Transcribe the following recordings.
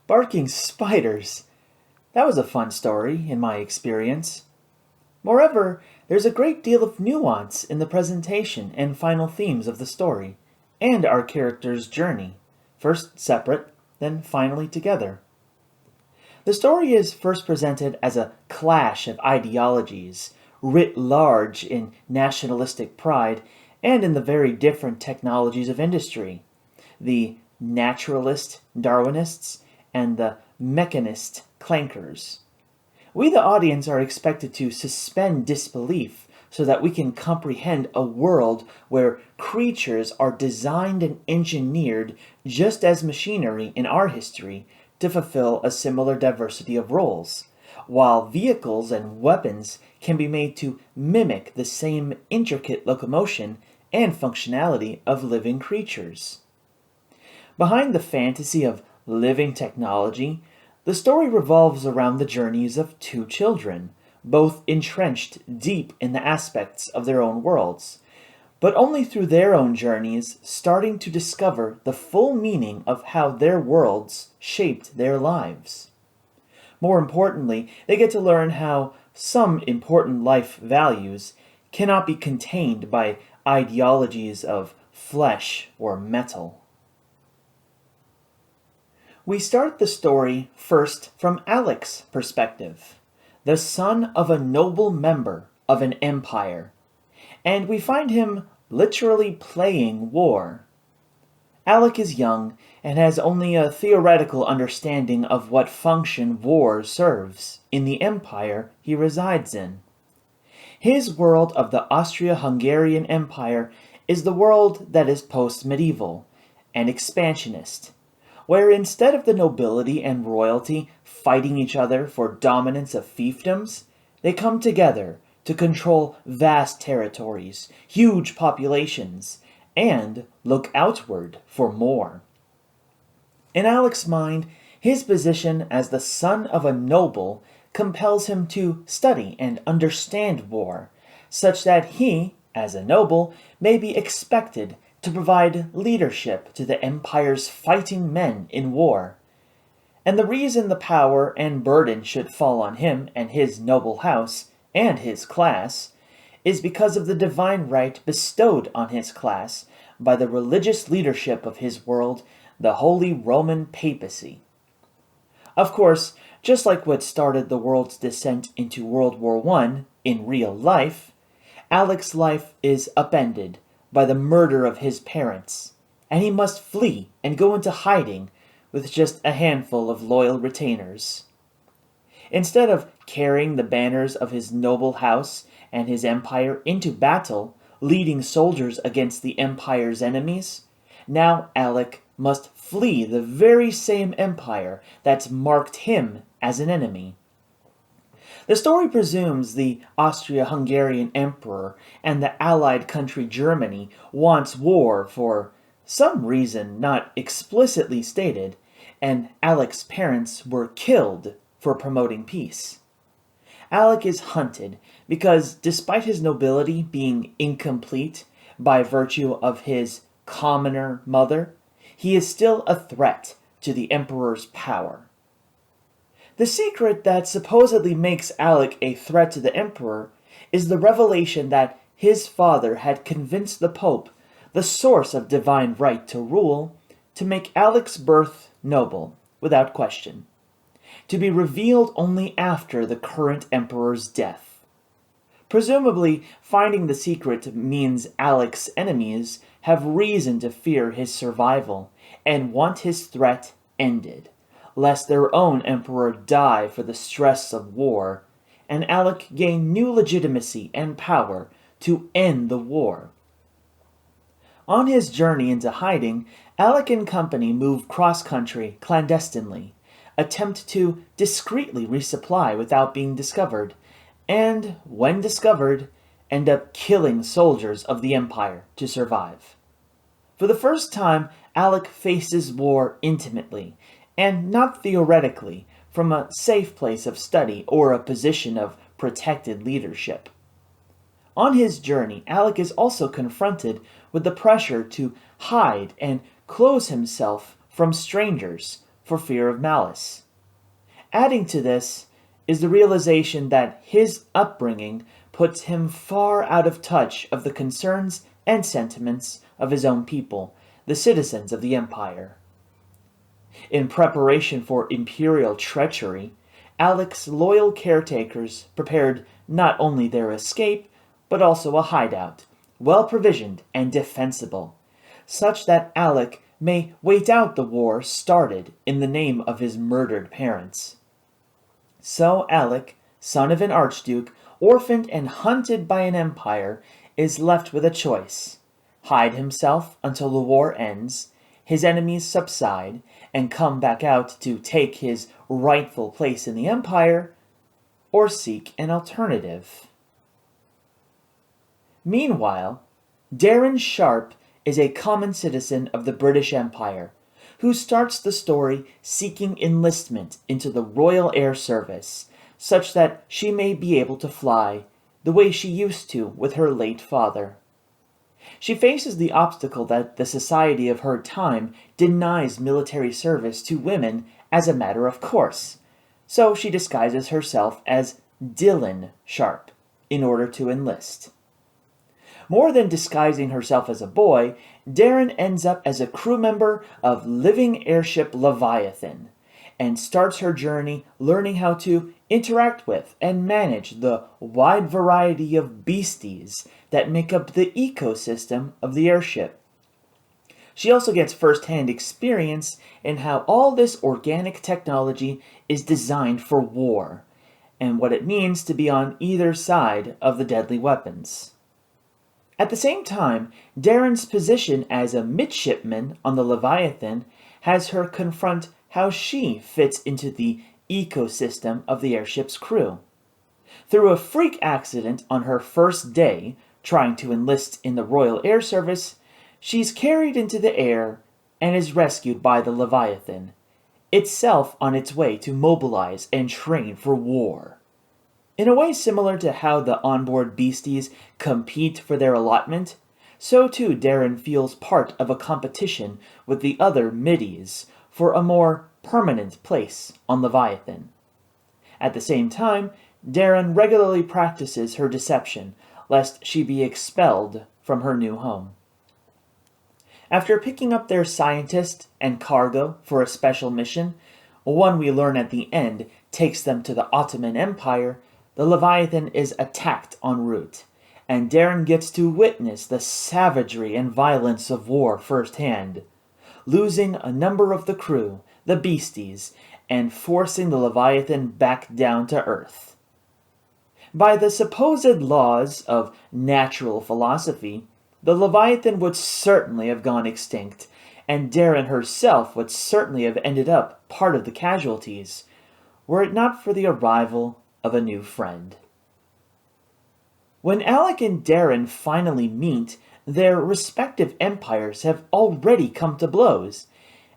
Barking spiders. That was a fun story, in my experience. Moreover, there's a great deal of nuance in the presentation and final themes of the story, and our characters' journey, first separate, then finally together. The story is first presented as a clash of ideologies, writ large in nationalistic pride and in the very different technologies of industry. The naturalist Darwinists and the mechanist clankers. We, the audience, are expected to suspend disbelief so that we can comprehend a world where creatures are designed and engineered just as machinery in our history to fulfill a similar diversity of roles, while vehicles and weapons can be made to mimic the same intricate locomotion and functionality of living creatures. Behind the fantasy of living technology, the story revolves around the journeys of two children, both entrenched deep in the aspects of their own worlds, but only through their own journeys starting to discover the full meaning of how their worlds shaped their lives. More importantly, they get to learn how some important life values cannot be contained by ideologies of flesh or metal. We start the story first from Alec's perspective, the son of a noble member of an empire, and we find him literally playing war. Alec is young and has only a theoretical understanding of what function war serves in the empire he resides in. His world of the Austria-Hungarian Empire is the world that is post-medieval and expansionist, where instead of the nobility and royalty fighting each other for dominance of fiefdoms, they come together to control vast territories, huge populations, and look outward for more. In Alec's mind, his position as the son of a noble compels him to study and understand war, such that he, as a noble, may be expected to provide leadership to the empire's fighting men in war. And the reason the power and burden should fall on him and his noble house and his class is because of the divine right bestowed on his class by the religious leadership of his world, the Holy Roman Papacy. Of course, just like what started the world's descent into World War I in real life, Alec's life is upended by the murder of his parents, and he must flee and go into hiding with just a handful of loyal retainers. Instead of carrying the banners of his noble house and his empire into battle, leading soldiers against the empire's enemies, now Alec must flee the very same empire that's marked him as an enemy. The story presumes the Austria-Hungarian emperor and the allied country Germany wants war for some reason not explicitly stated, and Alec's parents were killed for promoting peace. Alec is hunted because, despite his nobility being incomplete by virtue of his commoner mother, he is still a threat to the emperor's power. The secret that supposedly makes Alec a threat to the emperor is the revelation that his father had convinced the Pope, the source of divine right to rule, to make Alec's birth noble, without question, to be revealed only after the current emperor's death. Presumably, finding the secret means Alec's enemies have reason to fear his survival and want his threat ended, lest their own emperor die for the stress of war, and Alec gain new legitimacy and power to end the war. On his journey into hiding, Alec and company move cross-country clandestinely, attempt to discreetly resupply without being discovered, and, when discovered, end up killing soldiers of the Empire to survive. For the first time, Alec faces war intimately, and not theoretically, from a safe place of study or a position of protected leadership. On his journey, Alec is also confronted with the pressure to hide and close himself from strangers for fear of malice. Adding to this is the realization that his upbringing puts him far out of touch of the concerns and sentiments of his own people, the citizens of the empire. In preparation for imperial treachery, Alec's loyal caretakers prepared not only their escape, but also a hideout, well provisioned and defensible, such that Alec may wait out the war started in the name of his murdered parents. So Alec, son of an archduke, orphaned and hunted by an empire, is left with a choice: hide himself until the war ends, his enemies subside, and come back out to take his rightful place in the empire, or seek an alternative. Meanwhile, Darren Sharp is a common citizen of the British Empire, who starts the story seeking enlistment into the Royal Air Service, such that she may be able to fly the way she used to with her late father. She faces the obstacle that the society of her time denies military service to women as a matter of course, so she disguises herself as Dylan Sharp in order to enlist. More than disguising herself as a boy, Darren ends up as a crew member of living airship Leviathan, and starts her journey learning how to interact with and manage the wide variety of beasties that make up the ecosystem of the airship. She also gets first-hand experience in how all this organic technology is designed for war, and what it means to be on either side of the deadly weapons. At the same time, Darren's position as a midshipman on the Leviathan has her confront how she fits into the ecosystem of the airship's crew. Through a freak accident on her first day, trying to enlist in the Royal Air Service, she's carried into the air and is rescued by the Leviathan, itself on its way to mobilize and train for war. In a way similar to how the onboard beasties compete for their allotment, so too Darren feels part of a competition with the other middies for a more permanent place on Leviathan. At the same time, Darren regularly practices her deception, lest she be expelled from her new home. After picking up their scientist and cargo for a special mission, one we learn at the end takes them to the Ottoman Empire, the Leviathan is attacked en route, and Darren gets to witness the savagery and violence of war firsthand, losing a number of the crew, the beasties, and forcing the Leviathan back down to Earth. By the supposed laws of natural philosophy, the Leviathan would certainly have gone extinct, and Darren herself would certainly have ended up part of the casualties, were it not for the arrival of a new friend. When Alec and Darren finally meet, their respective empires have already come to blows,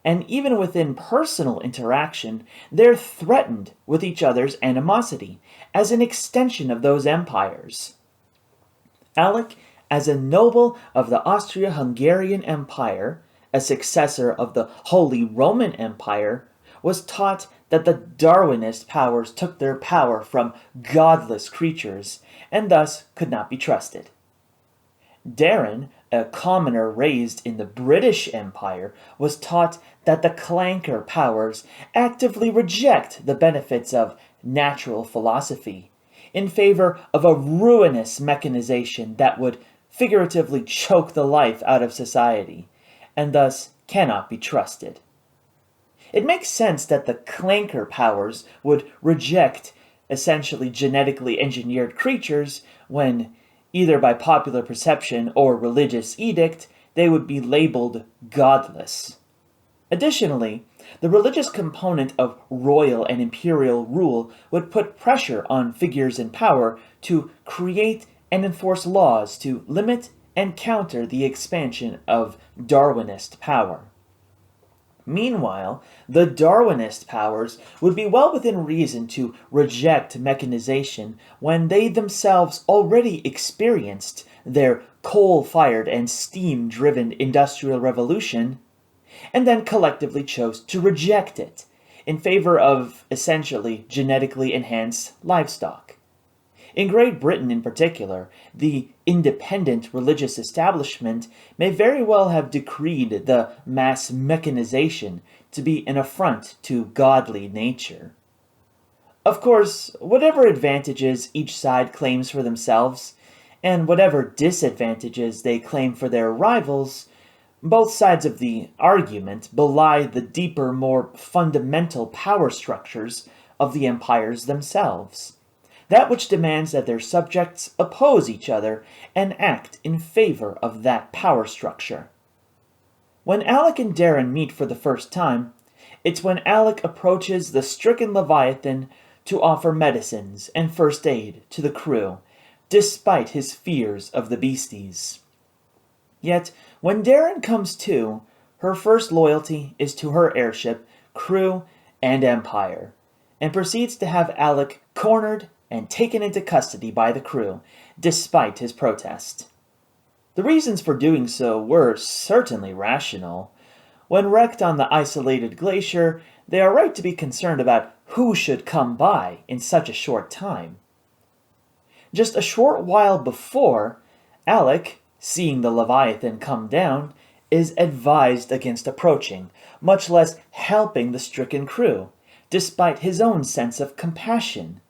and even within personal interaction, they're threatened with each other's animosity as an extension of those empires. Alec, as a noble of the Austria-Hungarian Empire, a successor of the Holy Roman Empire, was taught that the Darwinist powers took their power from godless creatures, and thus could not be trusted. Darren, a commoner raised in the British Empire, was taught that the clanker powers actively reject the benefits of natural philosophy in favor of a ruinous mechanization that would figuratively choke the life out of society, and thus cannot be trusted. It makes sense that the clanker powers would reject essentially genetically engineered creatures when, either by popular perception or religious edict, they would be labeled godless. Additionally, the religious component of royal and imperial rule would put pressure on figures in power to create and enforce laws to limit and counter the expansion of Darwinist power. Meanwhile, the Darwinist powers would be well within reason to reject mechanization when they themselves already experienced their coal-fired and steam-driven industrial revolution, and then collectively chose to reject it in favor of, essentially, genetically enhanced livestock. In Great Britain in particular, the independent religious establishment may very well have decreed the mass mechanization to be an affront to godly nature. Of course, whatever advantages each side claims for themselves, and whatever disadvantages they claim for their rivals, both sides of the argument belie the deeper, more fundamental power structures of the empires themselves. That which demands that their subjects oppose each other and act in favor of that power structure. When Alec and Darren meet for the first time, it's when Alec approaches the stricken Leviathan to offer medicines and first aid to the crew, despite his fears of the beasties. Yet, when Darren comes to, her first loyalty is to her airship, crew, and empire, and proceeds to have Alec cornered and taken into custody by the crew, despite his protest. The reasons for doing so were certainly rational. When wrecked on the isolated glacier, they are right to be concerned about who should come by in such a short time. Just a short while before, Alec, seeing the Leviathan come down, is advised against approaching, much less helping the stricken crew, despite his own sense of compassion.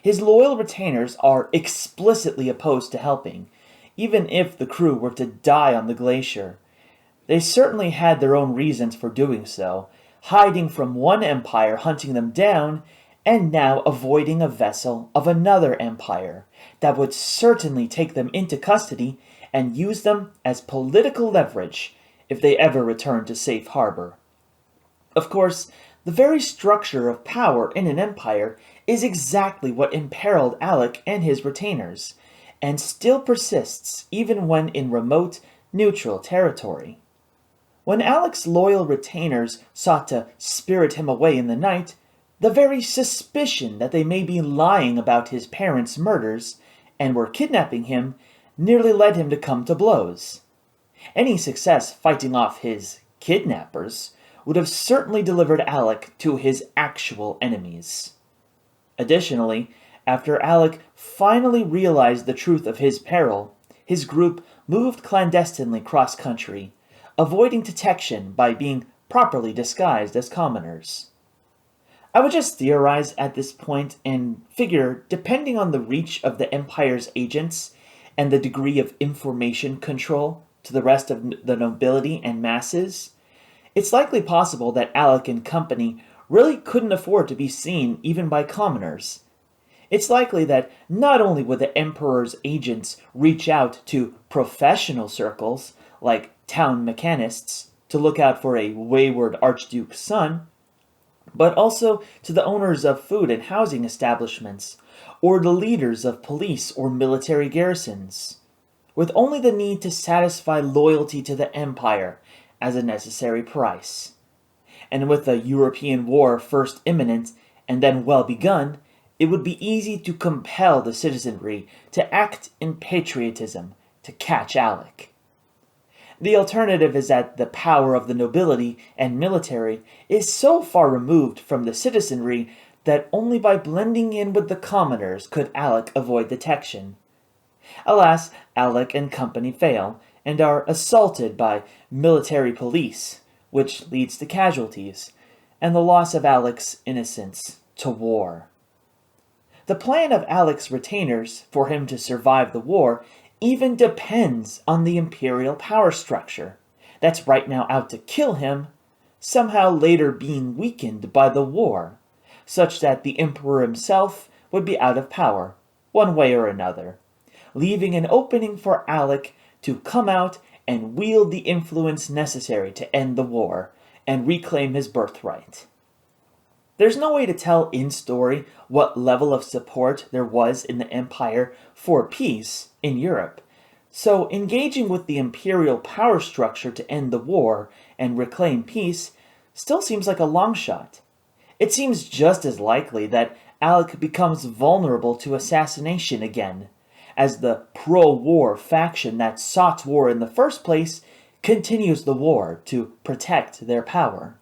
His loyal retainers are explicitly opposed to helping, even if the crew were to die on the glacier. They certainly had their own reasons for doing so, hiding from one empire hunting them down, and now avoiding a vessel of another empire that would certainly take them into custody and use them as political leverage if they ever returned to safe harbor. Of course, the very structure of power in an empire is exactly what imperiled Alec and his retainers, and still persists even when in remote, neutral territory. When Alec's loyal retainers sought to spirit him away in the night, the very suspicion that they may be lying about his parents' murders and were kidnapping him nearly led him to come to blows. Any success fighting off his kidnappers would have certainly delivered Alec to his actual enemies. Additionally, after Alec finally realized the truth of his peril, his group moved clandestinely cross-country, avoiding detection by being properly disguised as commoners. I would just theorize at this point and figure, depending on the reach of the Empire's agents and the degree of information control to the rest of the nobility and masses, it's likely possible that Alec and company really couldn't afford to be seen even by commoners. It's likely that not only would the Emperor's agents reach out to professional circles, like town mechanists, to look out for a wayward Archduke's son, but also to the owners of food and housing establishments, or the leaders of police or military garrisons, with only the need to satisfy loyalty to the Empire as a necessary price. And with the European war first imminent and then well begun, it would be easy to compel the citizenry to act in patriotism to catch Alec. The alternative is that the power of the nobility and military is so far removed from the citizenry that only by blending in with the commoners could Alec avoid detection. Alas, Alec and company fail, and are assaulted by military police, which leads to casualties, and the loss of Alec's innocence to war. The plan of Alec's retainers for him to survive the war even depends on the imperial power structure that's right now out to kill him, somehow later being weakened by the war, such that the emperor himself would be out of power, one way or another, leaving an opening for Alec to come out and wield the influence necessary to end the war and reclaim his birthright. There's no way to tell in story what level of support there was in the Empire for peace in Europe, so engaging with the imperial power structure to end the war and reclaim peace still seems like a long shot. It seems just as likely that Alec becomes vulnerable to assassination again, as the pro-war faction that sought war in the first place continues the war to protect their power.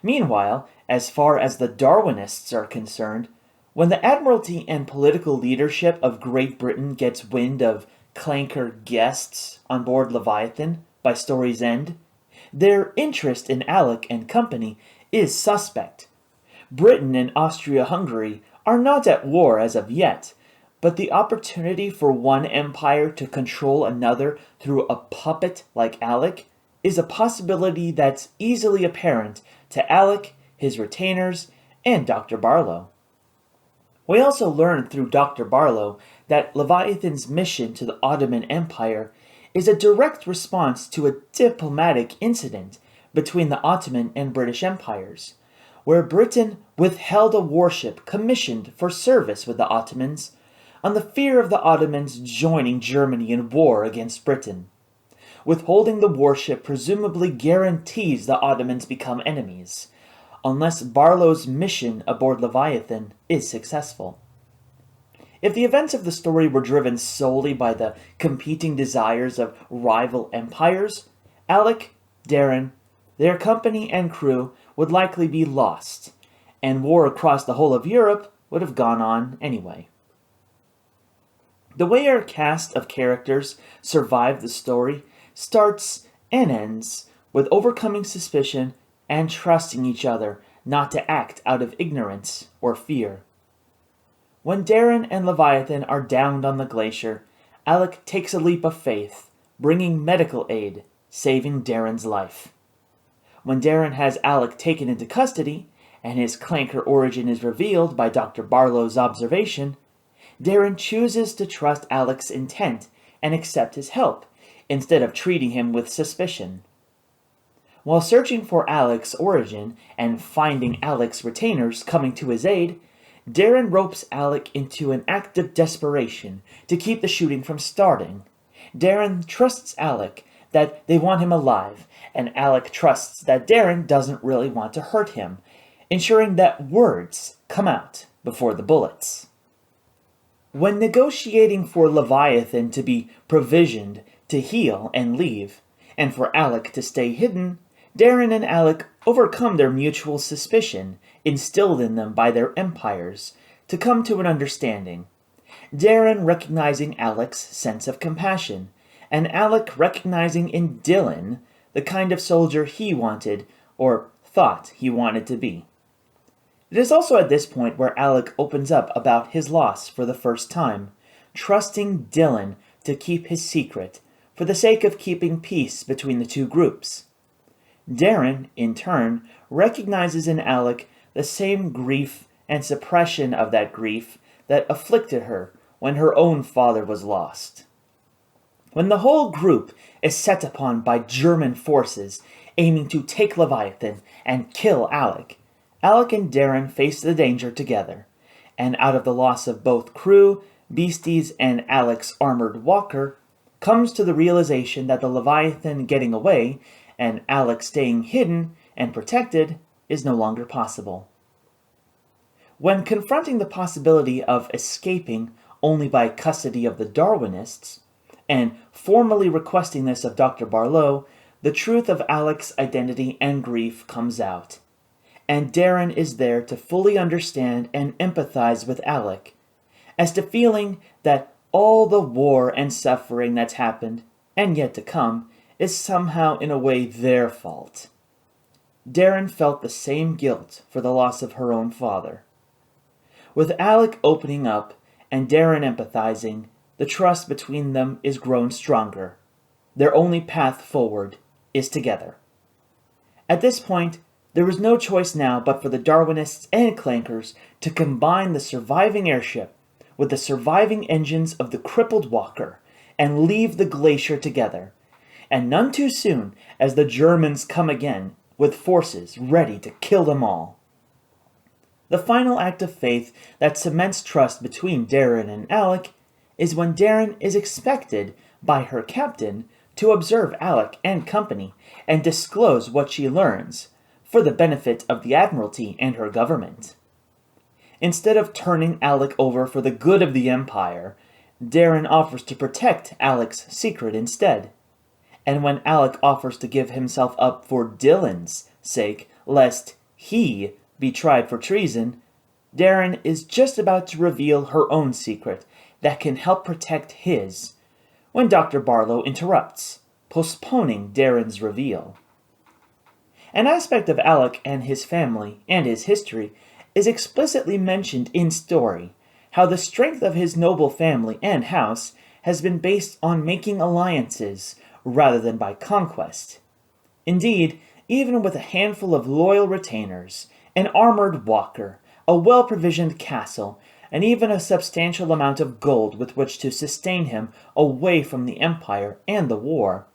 Meanwhile, as far as the Darwinists are concerned, when the Admiralty and political leadership of Great Britain gets wind of clanker guests on board Leviathan by story's end, their interest in Alec and company is suspect. Britain and Austria-Hungary are not at war as of yet, but the opportunity for one empire to control another through a puppet like Alec is a possibility that's easily apparent to Alec, his retainers, and Dr. Barlow. We also learn through Dr. Barlow that Leviathan's mission to the Ottoman Empire is a direct response to a diplomatic incident between the Ottoman and British empires, where Britain withheld a warship commissioned for service with the Ottomans on the fear of the Ottomans joining Germany in war against Britain. Withholding the warship presumably guarantees the Ottomans become enemies, unless Barlow's mission aboard Leviathan is successful. If the events of the story were driven solely by the competing desires of rival empires, Alec, Darren, their company and crew would likely be lost, and war across the whole of Europe would have gone on anyway. The way our cast of characters survive the story starts and ends with overcoming suspicion and trusting each other not to act out of ignorance or fear. When Darren and Leviathan are downed on the glacier, Alec takes a leap of faith, bringing medical aid, saving Darren's life. When Darren has Alec taken into custody, and his clanker origin is revealed by Dr. Barlow's observation, Darren chooses to trust Alec's intent and accept his help, instead of treating him with suspicion. While searching for Alec's origin and finding Alec's retainers coming to his aid, Darren ropes Alec into an act of desperation to keep the shooting from starting. Darren trusts Alec that they want him alive, and Alec trusts that Darren doesn't really want to hurt him, ensuring that words come out before the bullets. When negotiating for Leviathan to be provisioned to heal and leave, and for Alec to stay hidden, Darren and Alec overcome their mutual suspicion, instilled in them by their empires, to come to an understanding. Darren recognizing Alec's sense of compassion, and Alec recognizing in Dylan the kind of soldier he wanted, or thought he wanted to be. It is also at this point where Alec opens up about his loss for the first time, trusting Dylan to keep his secret, for the sake of keeping peace between the two groups. Darren, in turn, recognizes in Alec the same grief and suppression of that grief that afflicted her when her own father was lost. When the whole group is set upon by German forces aiming to take Leviathan and kill Alec, Alec and Darren face the danger together, and out of the loss of both crew, beasties, and Alec's armored walker, comes to the realization that the Leviathan getting away and Alec staying hidden and protected is no longer possible. When confronting the possibility of escaping only by custody of the Darwinists, and formally requesting this of Dr. Barlow, the truth of Alec's identity and grief comes out, and Darren is there to fully understand and empathize with Alec, as to feeling that all the war and suffering that's happened, and yet to come, is somehow in a way their fault. Darren felt the same guilt for the loss of her own father. With Alec opening up and Darren empathizing, the trust between them is grown stronger. Their only path forward is together. At this point, there is no choice now but for the Darwinists and Clankers to combine the surviving airship with the surviving engines of the crippled walker and leave the glacier together, and none too soon as the Germans come again with forces ready to kill them all. The final act of faith that cements trust between Darren and Alec is when Darren is expected by her captain to observe Alec and company and disclose what she learns, for the benefit of the Admiralty and her government. Instead of turning Alec over for the good of the Empire, Darren offers to protect Alec's secret instead. And when Alec offers to give himself up for Dylan's sake, lest he be tried for treason, Darren is just about to reveal her own secret that can help protect his, when Dr. Barlow interrupts, postponing Darren's reveal. An aspect of Alec and his family and his history is explicitly mentioned in story, how the strength of his noble family and house has been based on making alliances rather than by conquest. Indeed, even with a handful of loyal retainers, an armored walker, a well-provisioned castle, and even a substantial amount of gold with which to sustain him away from the Empire and the war,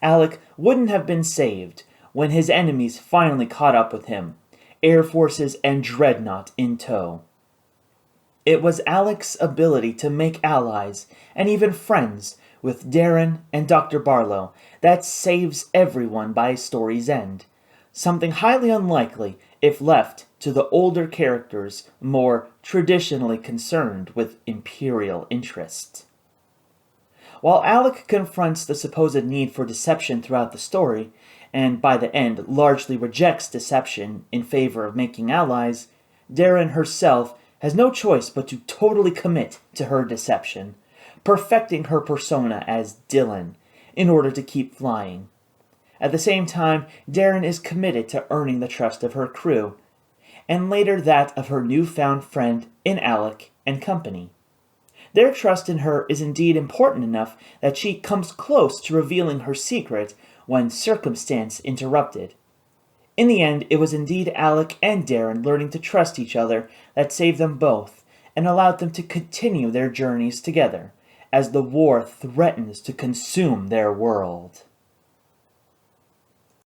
Alec wouldn't have been saved when his enemies finally caught up with him, air forces and dreadnought in tow. It was Alec's ability to make allies, and even friends, with Darren and Dr. Barlow that saves everyone by story's end, something highly unlikely if left to the older characters more traditionally concerned with imperial interests. While Alec confronts the supposed need for deception throughout the story, and by the end largely rejects deception in favor of making allies, Darren herself has no choice but to totally commit to her deception, perfecting her persona as Dylan in order to keep flying. At the same time, Darren is committed to earning the trust of her crew, and later that of her newfound friend in Alec and company. Their trust in her is indeed important enough that she comes close to revealing her secret when circumstance interrupted. In the end, it was indeed Alec and Darren learning to trust each other that saved them both and allowed them to continue their journeys together as the war threatens to consume their world.